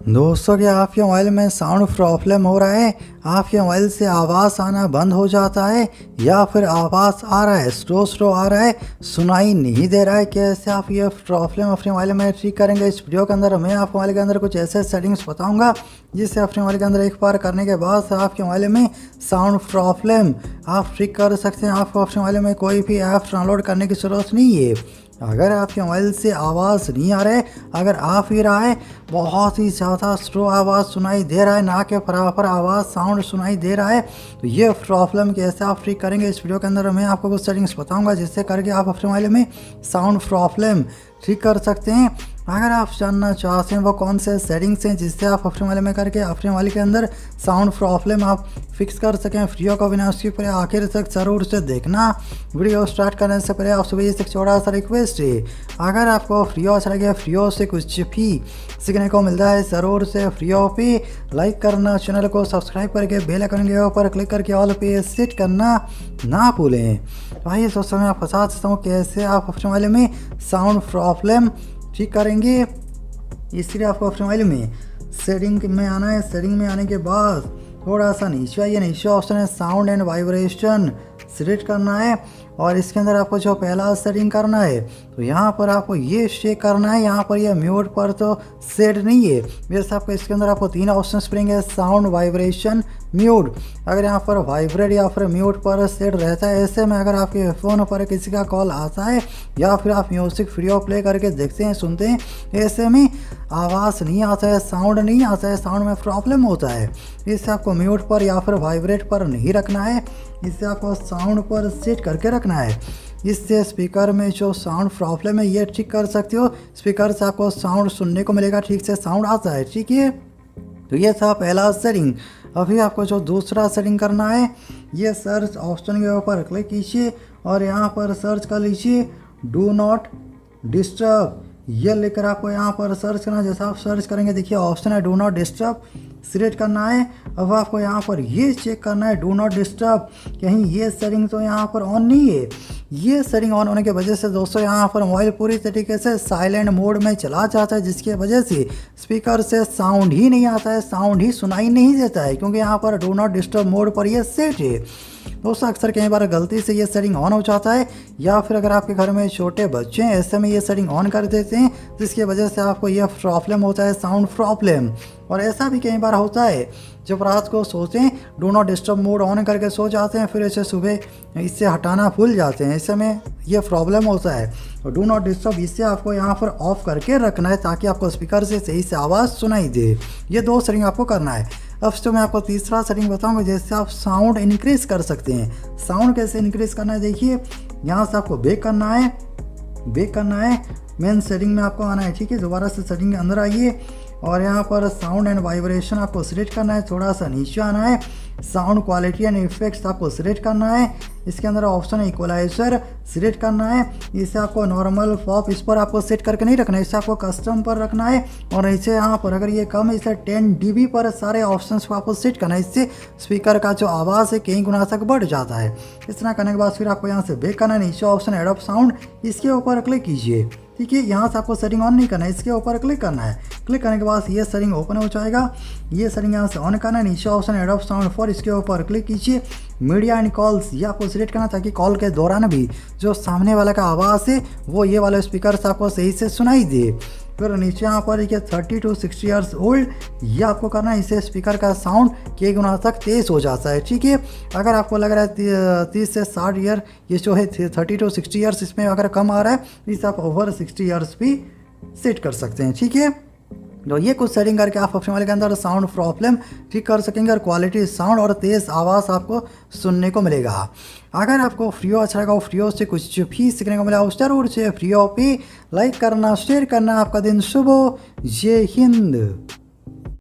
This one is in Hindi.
दोस्तों क्या आपके मोबाइल में साउंड प्रॉब्लम हो रहा है? आपके मोबाइल से आवाज़ आना बंद हो जाता है या फिर आवाज़ आ रहा है स्लो आ रहा है, सुनाई नहीं दे रहा है? कैसे आप ये प्रॉब्लम अपने मोबाइल में ठीक करेंगे? इस वीडियो के अंदर मैं आपके मोबाइल के अंदर कुछ ऐसे सेटिंग्स बताऊंगा जिससे अपने मोबाइल के अंदर एक बार करने के बाद आपके मोबाइल में साउंड प्रॉब्लम आप ठीक कर सकते हैं। आपको अपने मोबाइल में कोई भी ऐप डाउनलोड करने की ज़रूरत नहीं है। अगर आपके मोबाइल से आवाज़ नहीं आ रहा है, अगर आ ही रहा है, बहुत ही ज़्यादा स्लो आवाज़ सुनाई दे रहा है, ना के बराबर आवाज़ साउंड सुनाई दे रहा है, तो ये प्रॉब्लम कैसे आप ठीक करेंगे इस वीडियो के अंदर मैं आपको कुछ सेटिंग्स बताऊंगा जिससे करके आप अपने मोबाइल में साउंड प्रॉब्लम ठीक कर सकते हैं। अगर आप जानना चाहते हैं वो कौन से सेटिंग्स हैं जिससे आप अपने मोबाइल में करके अपने मोबाइल के अंदर साउंड प्रॉब्लम आप फिक्स कर सकें, वीडियो को बिना उसके पहले आखिर तक ज़रूर से देखना। वीडियो स्टार्ट करने से पहले आप सभी से छोटा सा रिक्वेस्ट है, अगर आपको वीडियो अच्छा लगे, वीडियो से कुछ भी सीखने को मिलता है, ज़रूर से वीडियो पे लाइक करना, चैनल को सब्सक्राइब करके बेल आइकन के ऊपर क्लिक करके ऑल पे सेट करना ना भूलें। तो आइए दोस्तों मैं आपको बता सकता हूँ कैसे आप अपने मोबाइल में साउंड प्रॉब्लम ठीक करेंगे। इसलिए आपको अपने मोबाइल में सेटिंग में आना है। सेटिंग में आने के बाद थोड़ा सा नीचे आइए, नीचे ऑप्शन है साउंड एंड वाइब्रेशन, सिलेक्ट करना है और इसके अंदर आपको जो पहला सेटिंग करना है तो यहाँ पर आपको ये चेक करना है, यहाँ पर ये म्यूट पर तो सेट नहीं है। वैसे आपको इसके अंदर आपको तीन ऑप्शन मिलेंगे, साउंड, वाइब्रेशन, म्यूट। अगर यहाँ पर वाइब्रेट या फिर म्यूट पर सेट रहता है, ऐसे में अगर आपके फ़ोन पर किसी का कॉल आता है या फिर आप म्यूज़िक वीडियो प्ले करके देखते हैं, सुनते हैं, ऐसे में आवाज़ नहीं आता है, साउंड नहीं आता है, साउंड में प्रॉब्लम होता है। इससे आपको म्यूट पर या फिर वाइब्रेट पर नहीं रखना है, इससे आपको साउंड पर सेट करके रखना है। इससे स्पीकर में जो साउंड प्रॉब्लम है ये ठीक कर सकते हो। स्पीकर से आपको साउंड सुनने को मिलेगा, ठीक से साउंड आता है, ठीक है। तो ये था पहला सेटिंग। अभी आपको जो दूसरा सेटिंग करना है, ये सर्च ऑप्शन के ऊपर क्लिक कीजिए और यहाँ पर सर्च कर लीजिए डू नॉट डिस्टर्ब। ये लेकर आपको यहाँ पर सर्च करना है। जैसा आप सर्च करेंगे देखिए ऑप्शन है डू नॉट डिस्टर्ब, सिलेक्ट करना है। अब आपको यहाँ पर ये चेक करना है डू नॉट डिस्टर्ब, कहीं ये सेटिंग तो यहाँ पर ऑन नहीं है। ये सेटिंग ऑन होने की वजह से दोस्तों यहाँ पर मोबाइल पूरी तरीके से साइलेंट मोड में चला जाता है, जिसकी वजह से स्पीकर से साउंड ही नहीं आता है, साउंड ही सुनाई नहीं देता है, क्योंकि यहाँ पर डू नॉट डिस्टर्ब मोड पर ये सेट है। दोस्तों अक्सर कई बार गलती से ये सेटिंग ऑन हो जाता है या फिर अगर आपके घर में छोटे बच्चे हैं, ऐसे में ये सेटिंग ऑन कर देते हैं, जिसकी वजह से आपको यह प्रॉब्लम होता है, साउंड प्रॉब्लम। और ऐसा भी कई बार होता है जब रात को सोते हैं do not disturb mode on करके सो जाते हैं, फिर ऐसे सुबह इससे हटाना भूल जाते हैं, ऐसे में ये प्रॉब्लम होता है। और डू नॉट डिस्टर्ब इससे आपको यहाँ पर ऑफ करके रखना है ताकि आपको स्पीकर से सही से आवाज़ सुनाई दे। ये दो सेटिंग आपको करना है। अब तो मैं आपको तीसरा सेटिंग बताऊंगा जैसे आप साउंड इंक्रीज़ कर सकते हैं। साउंड कैसे इंक्रीज़ करना है, देखिए यहाँ से आपको बैक करना है, मेन सेटिंग में आपको आना है, ठीक है। दोबारा से सेटिंग के अंदर आइए और यहाँ पर साउंड एंड वाइब्रेशन आपको सिलेक्ट करना है, थोड़ा सा नीचे आना है, साउंड क्वालिटी एंड इफेक्ट्स आपको सिलेक्ट करना है। इसके अंदर ऑप्शन है इक्वलाइजर, सिलेक्ट करना है। इसे आपको नॉर्मल पॉप इस पर आपको सेट करके नहीं रखना है, इसे आपको कस्टम पर रखना है। और इसे यहाँ पर अगर ये कम है इसे 10 dB पर सारे ऑप्शंस को आपको सेट करना है, इससे स्पीकर का जो आवाज़ है कई गुना तक बढ़ जाता है। इतना करने के बाद फिर आपको यहाँ से बैक करना है, नीचे ऑप्शन एड ऑफ साउंड, इसके ऊपर क्लिक कीजिए, ठीक है। यहाँ से आपको सेटिंग ऑन नहीं करना है, इसके ऊपर क्लिक करना है। क्लिक करने के बाद ये सेटिंग ओपन हो जाएगा। ये सेटिंग यहाँ से ऑन करना है, नीचे option add off sound for, इसके ऊपर क्लिक कीजिए। मीडिया एंड कॉल्स ये आपको सिलेक्ट करना ताकि कॉल के दौरान भी जो सामने वाला का आवाज़ है वो ये वाले स्पीकर से आपको सही से सुनाई दे। फिर नीचे यहाँ पर देखिए 30 to 60 ईयर्स ओल्ड, ये आपको करना है, इससे स्पीकर का साउंड कई गुना तक तेज़ हो जाता है, ठीक है। अगर आपको लग रहा है 30 से 60 ईयर ये जो है 30 to 60 ईयर्स इसमें अगर कम आ रहा है, इसे आप ओवर 60 ईयर्स भी सेट कर सकते हैं, ठीक है। तो ये कुछ सेटिंग करके आप अपने मोबाइल के अंदर साउंड प्रॉब्लम ठीक कर सकेंगे और क्वालिटी साउंड और तेज़ आवाज़ आपको सुनने को मिलेगा। अगर आपको वीडियो अच्छा लगा, वीडियो से कुछ भी सीखने को मिला, उस जरूर से वीडियो पे लाइक करना, शेयर करना। आपका दिन शुभ हो। जय हिंद।